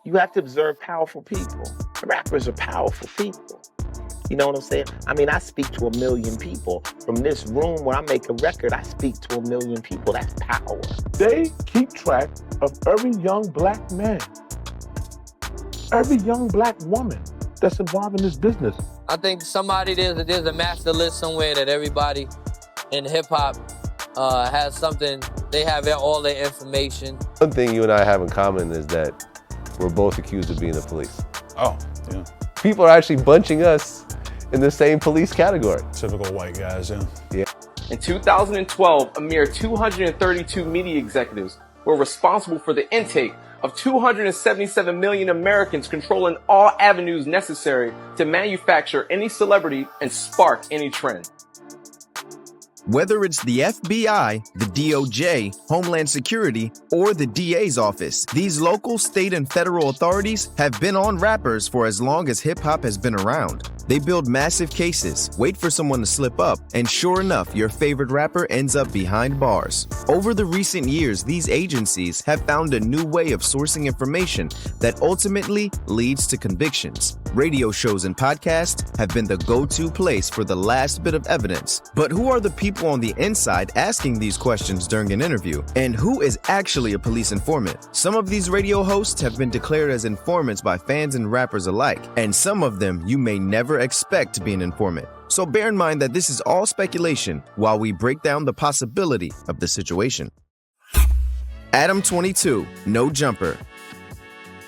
You have to observe powerful people. Rappers are powerful people. You know what I'm saying? I mean, I speak to 1 million people. From this room where I make a record, I speak to 1 million people. That's power. They keep track of every young black man, every young black woman that's involved in this business. I think there's a master list somewhere that everybody in hip-hop has something. They have all their information. One thing you and I have in common is that we're both accused of being the police. Oh, yeah. People are actually bunching us in the same police category. Typical white guys, yeah. Yeah. In 2012, a mere 232 media executives were responsible for the intake of 277 million Americans, controlling all avenues necessary to manufacture any celebrity and spark any trend. Whether it's the FBI, the DOJ, Homeland Security, or the DA's office, these local, state, and federal authorities have been on rappers for as long as hip-hop has been around. They build massive cases, wait for someone to slip up, and sure enough, your favorite rapper ends up behind bars. Over the recent years, these agencies have found a new way of sourcing information that ultimately leads to convictions. Radio shows and podcasts have been the go-to place for the last bit of evidence. But who are the people on the inside asking these questions during an interview? And who is actually a police informant? Some of these radio hosts have been declared as informants by fans and rappers alike, and some of them you may never expect to be an informant. So bear in mind that this is all speculation while we break down the possibility of the situation. Adam 22, No Jumper.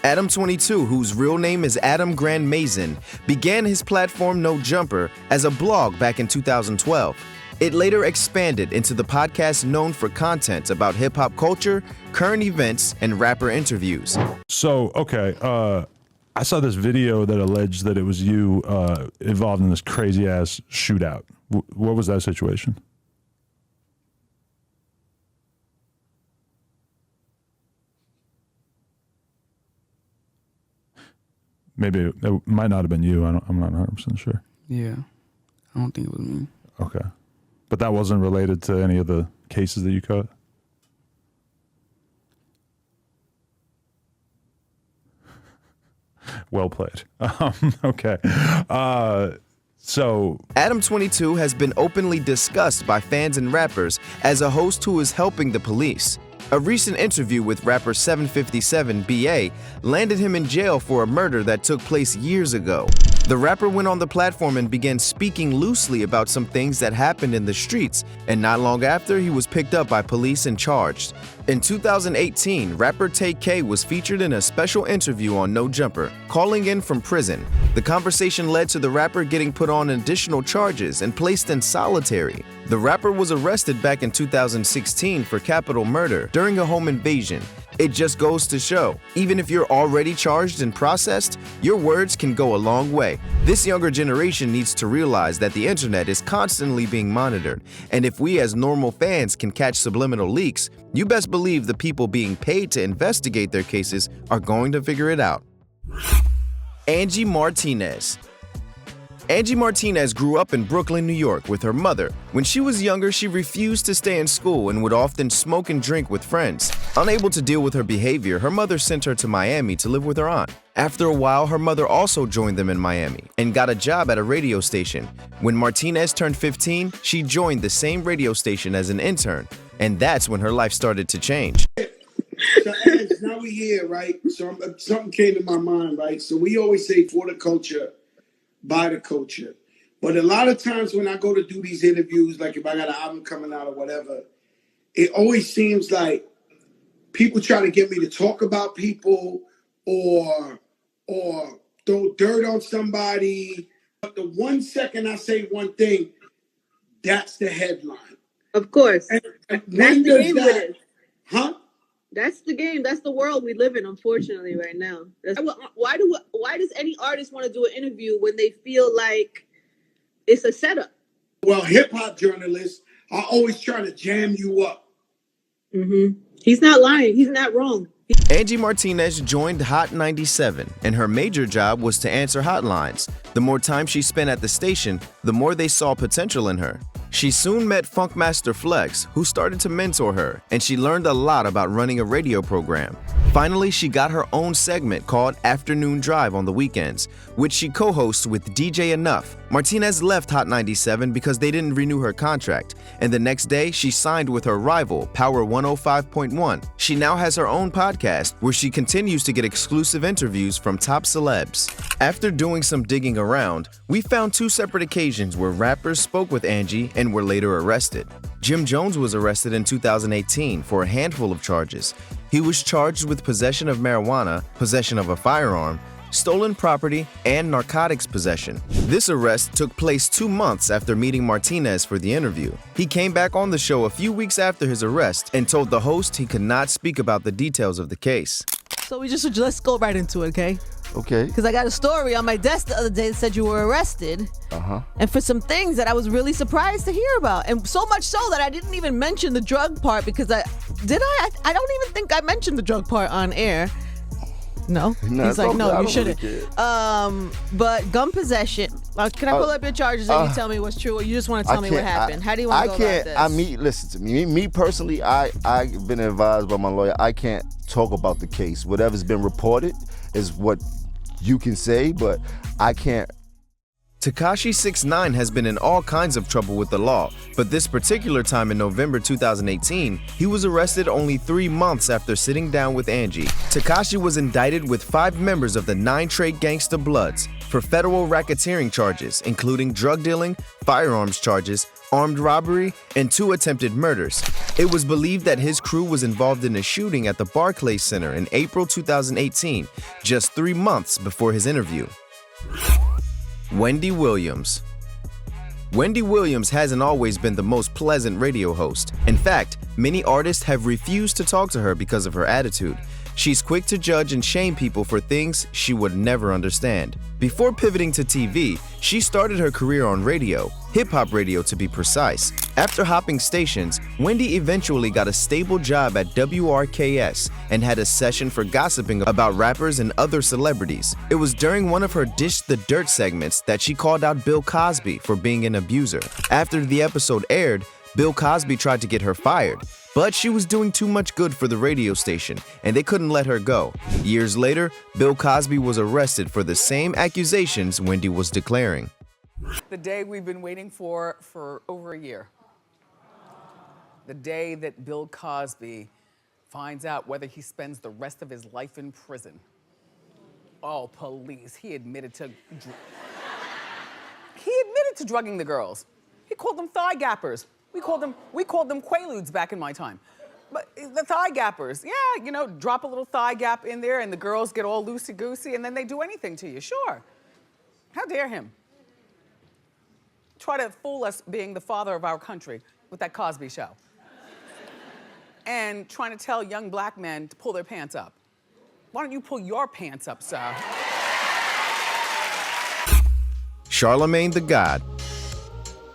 Adam 22, whose real name is Adam Grand Mazin, began his platform No Jumper as a blog back in 2012. It later expanded into the podcast known for content about hip-hop culture, current events, and rapper interviews. So, okay, I saw this video that alleged that it was you involved in this crazy-ass shootout. What was that situation? Maybe it might not have been you. I'm not 100% sure. Yeah, I don't think it was me. Okay. But that wasn't related to any of the cases that you caught? Well played. Okay. So Adam 22 has been openly discussed by fans and rappers as a host who is helping the police. A recent interview with rapper 757 BA landed him in jail for a murder that took place years ago. The rapper went on the platform and began speaking loosely about some things that happened in the streets, and not long after, he was picked up by police and charged. In 2018, rapper Tay K was featured in a special interview on No Jumper, calling in from prison. The conversation led to the rapper getting put on additional charges and placed in solitary. The rapper was arrested back in 2016 for capital murder during a home invasion. It just goes to show, even if you're already charged and processed, your words can go a long way. This younger generation needs to realize that the internet is constantly being monitored, and if we as normal fans can catch subliminal leaks, you best believe the people being paid to investigate their cases are going to figure it out. Angie Martinez. Angie Martinez grew up in Brooklyn, New York with her mother. When she was younger, she refused to stay in school and would often smoke and drink with friends. Unable to deal with her behavior, her mother sent her to Miami to live with her aunt. After a while, her mother also joined them in Miami and got a job at a radio station. When Martinez turned 15, she joined the same radio station as an intern, and that's when her life started to change. So as now we here, right? So something came to my mind, right? So we always say for the culture, by the culture. But a lot of times when I go to do these interviews, like if I got an album coming out or whatever, it always seems like people try to get me to talk about people or throw dirt on somebody. But the 1 second I say one thing, that's the headline. Of course. And that's the game with it. Huh? That's the game. That's the world we live in, unfortunately, right now. Why does any artist want to do an interview when they feel like it's a setup? Well, hip-hop journalists are always trying to jam you up. Mm-hmm. He's not lying. He's not wrong. Angie Martinez joined Hot 97, and her major job was to answer hotlines. The more time she spent at the station, the more they saw potential in her. She soon met Funkmaster Flex, who started to mentor her, and she learned a lot about running a radio program. Finally, she got her own segment called Afternoon Drive on the weekends, which she co-hosts with DJ Enough. Martinez left Hot 97 because they didn't renew her contract, and the next day she signed with her rival, Power 105.1. She now has her own podcast where she continues to get exclusive interviews from top celebs. After doing some digging around, we found 2 separate occasions where rappers spoke with Angie and were later arrested. Jim Jones was arrested in 2018 for a handful of charges. He was charged with possession of marijuana, possession of a firearm, stolen property, and narcotics possession. This arrest took place 2 months after meeting Martinez for the interview. He came back on the show a few weeks after his arrest and told the host he could not speak about the details of the case. So let's go right into it, okay? Okay. Because I got a story on my desk the other day that said you were arrested. And for some things that I was really surprised to hear about. And so much so that I didn't even mention the drug part because I don't even think I mentioned the drug part on air. No? He's like, no, you shouldn't. But gun possession. Can I pull up your charges and you tell me what's true, or you just want to tell me what happened? How do you want to go about this? Listen to me. Me personally, I've been advised by my lawyer, I can't talk about the case. Whatever's been reported is what you can say, but I can't. Tekashi 6ix9ine has been in all kinds of trouble with the law, but this particular time in November 2018, he was arrested only 3 months after sitting down with Angie. Tekashi was indicted with 5 members of the 9 Trade Gangsta Bloods for federal racketeering charges, including drug dealing, firearms charges, armed robbery, and 2 attempted murders. It was believed that his crew was involved in a shooting at the Barclays Center in April 2018, just 3 months before his interview. Wendy Williams. Wendy Williams hasn't always been the most pleasant radio host. In fact, many artists have refused to talk to her because of her attitude. She's quick to judge and shame people for things she would never understand. Before pivoting to TV, she started her career on radio, hip-hop radio to be precise. After hopping stations, Wendy eventually got a stable job at WRKS and had a session for gossiping about rappers and other celebrities. It was during one of her Dish the Dirt segments that she called out Bill Cosby for being an abuser. After the episode aired, Bill Cosby tried to get her fired, but she was doing too much good for the radio station, and they couldn't let her go. Years later, Bill Cosby was arrested for the same accusations Wendy was declaring. The day we've been waiting for over a year. The day that Bill Cosby finds out whether he spends the rest of his life in prison. Oh, police. He admitted to drugging the girls. He called them thigh gappers. We called them Quaaludes back in my time. But the thigh gappers, yeah, you know, drop a little thigh gap in there and the girls get all loosey-goosey and then they do anything to you, sure. How dare him? Try to fool us being the father of our country with that Cosby show. And trying to tell young black men to pull their pants up. Why don't you pull your pants up, sir? Charlamagne Tha God.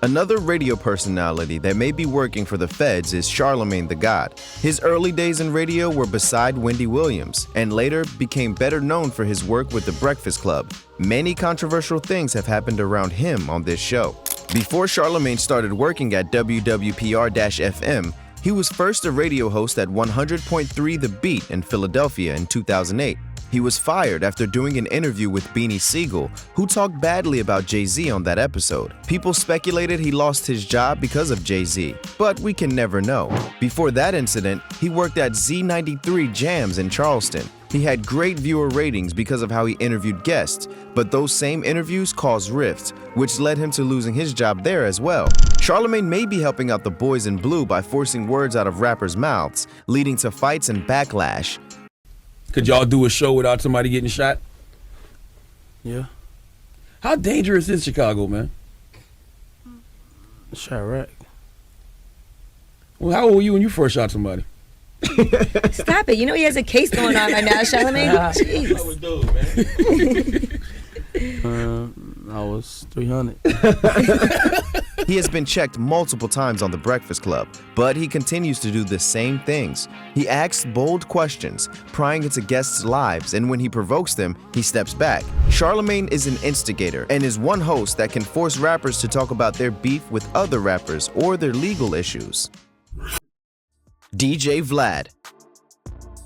Another radio personality that may be working for the feds is Charlamagne Tha God. His early days in radio were beside Wendy Williams, and later became better known for his work with The Breakfast Club. Many controversial things have happened around him on this show. Before Charlamagne started working at WWPR-FM, he was first a radio host at 100.3 The Beat in Philadelphia in 2008. He was fired after doing an interview with Beanie Siegel, who talked badly about Jay-Z on that episode. People speculated he lost his job because of Jay-Z, but we can never know. Before that incident, he worked at Z93 Jams in Charleston. He had great viewer ratings because of how he interviewed guests, but those same interviews caused rifts, which led him to losing his job there as well. Charlamagne may be helping out the boys in blue by forcing words out of rappers' mouths, leading to fights and backlash. Could y'all do a show without somebody getting shot? Yeah. How dangerous is Chicago, man? Chirac. Well, how old were you when you first shot somebody? Stop it. You know he has a case going on right now, Charlamagne. Jeez. I I was 300. He has been checked multiple times on The Breakfast Club, but he continues to do the same things. He asks bold questions, prying into guests' lives, and when he provokes them, he steps back. Charlamagne is an instigator and is one host that can force rappers to talk about their beef with other rappers or their legal issues. DJ Vlad.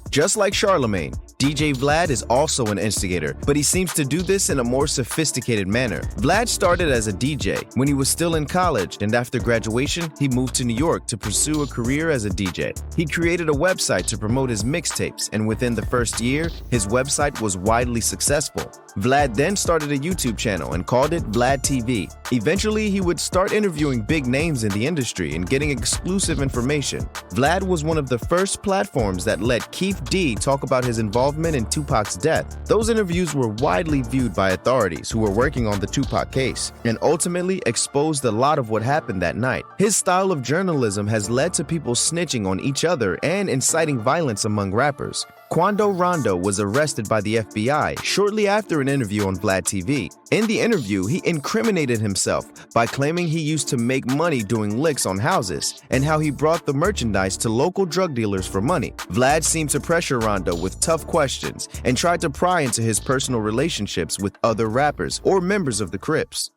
Just like Charlamagne, DJ Vlad is also an instigator, but he seems to do this in a more sophisticated manner. Vlad started as a DJ when he was still in college, and after graduation, he moved to New York to pursue a career as a DJ. He created a website to promote his mixtapes, and within the first year, his website was widely successful. Vlad then started a YouTube channel and called it Vlad TV. Eventually, he would start interviewing big names in the industry and getting exclusive information. Vlad was one of the first platforms that let Keith D talk about his involvement in Tupac's death. Those interviews were widely viewed by authorities who were working on the Tupac case and ultimately exposed a lot of what happened that night. His style of journalism has led to people snitching on each other and inciting violence among rappers. Quando Rondo was arrested by the FBI shortly after an interview on Vlad TV. In the interview, he incriminated himself by claiming he used to make money doing licks on houses and how he brought the merchandise to local drug dealers for money. Vlad seemed to pressure Rondo with tough questions and tried to pry into his personal relationships with other rappers or members of the Crips.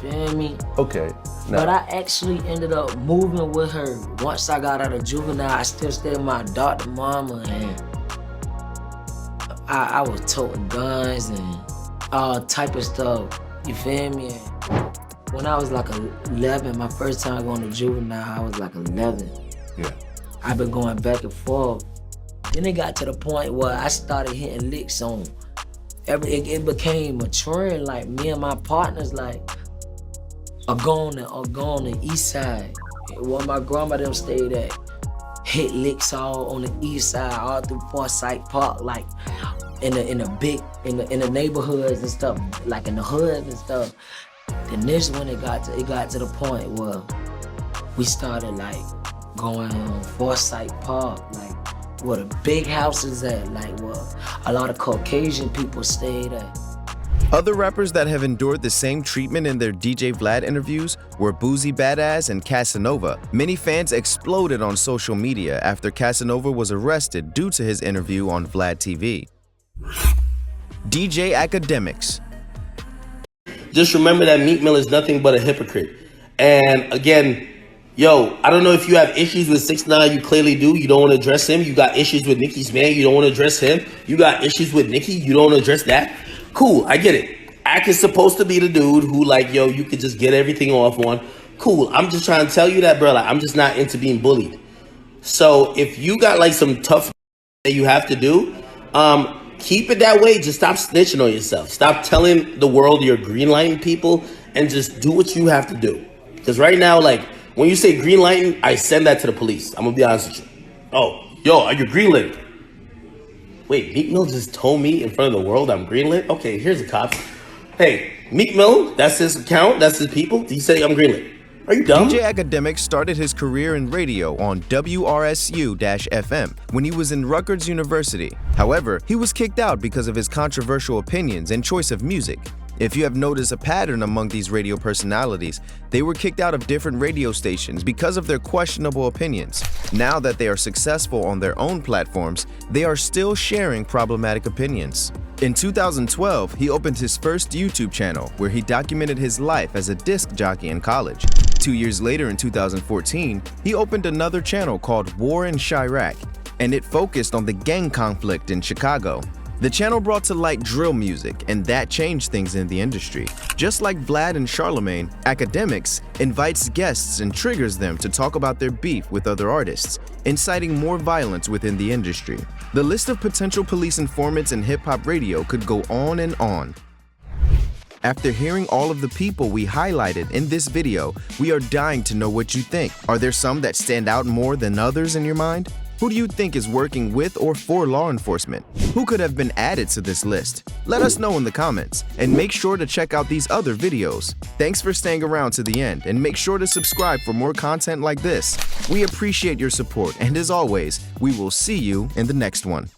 Feel me? Okay. But I actually ended up moving with her. Once I got out of juvenile, I still stayed with my adopted mama, and I was toting guns and all type of stuff. You feel me? When I was like 11, my first time going to juvenile, I was like 11. Yeah. I've been going back and forth. Then it got to the point where I started hitting licks on. It became a trend. Like me and my partners, like, are going the east side. Where my grandma them stayed at. Hit licks all on the east side, all through Forsyth Park, like in the neighborhoods and stuff, like in the hoods and stuff. Then this one it got to the point where we started like going on Forsyth Park, like where the big houses at, like where a lot of Caucasian people stayed at. Other rappers that have endured the same treatment in their DJ Vlad interviews were Boozy Badass and Casanova. Many fans exploded on social media after Casanova was arrested due to his interview on Vlad TV. DJ Akademiks. Just remember that Meek Mill is nothing but a hypocrite. And again, yo, I don't know if you have issues with 6ix9ine. You clearly do. You don't want to address him. You got issues with Nicki's man. You don't want to address him. You got issues with Nicki. You don't want to address that. Cool, I get it. Ak is supposed to be the dude who, like, yo, you could just get everything off on. Cool, I'm just trying to tell you that, bro. Like, I'm just not into being bullied. So if you got like some tough that you have to do, keep it that way. Just stop snitching on yourself. Stop telling the world you're greenlighting people and just do what you have to do. Because right now, like, when you say greenlighting, I send that to the police. I'm gonna be honest with you. Oh, yo, are you greenlit? Wait, Meek Mill just told me in front of the world I'm greenlit? Okay, here's the cops. Hey, Meek Mill, that's his account, that's his people. He said I'm greenlit. Are you dumb? DJ Akademiks started his career in radio on WRSU-FM when he was in Rutgers University. However, he was kicked out because of his controversial opinions and choice of music. If you have noticed a pattern among these radio personalities, they were kicked out of different radio stations because of their questionable opinions. Now that they are successful on their own platforms, they are still sharing problematic opinions. In 2012, he opened his first YouTube channel where he documented his life as a disc jockey in college. 2 years later, in 2014, he opened another channel called War in Chirac, and it focused on the gang conflict in Chicago. The channel brought to light drill music, and that changed things in the industry. Just like Vlad and Charlamagne, Akademiks invites guests and triggers them to talk about their beef with other artists, inciting more violence within the industry. The list of potential police informants in hip-hop radio could go on and on. After hearing all of the people we highlighted in this video, we are dying to know what you think. Are there some that stand out more than others in your mind? Who do you think is working with or for law enforcement? Who could have been added to this list? Let us know in the comments, and make sure to check out these other videos. Thanks for staying around to the end, and make sure to subscribe for more content like this. We appreciate your support, and as always, we will see you in the next one.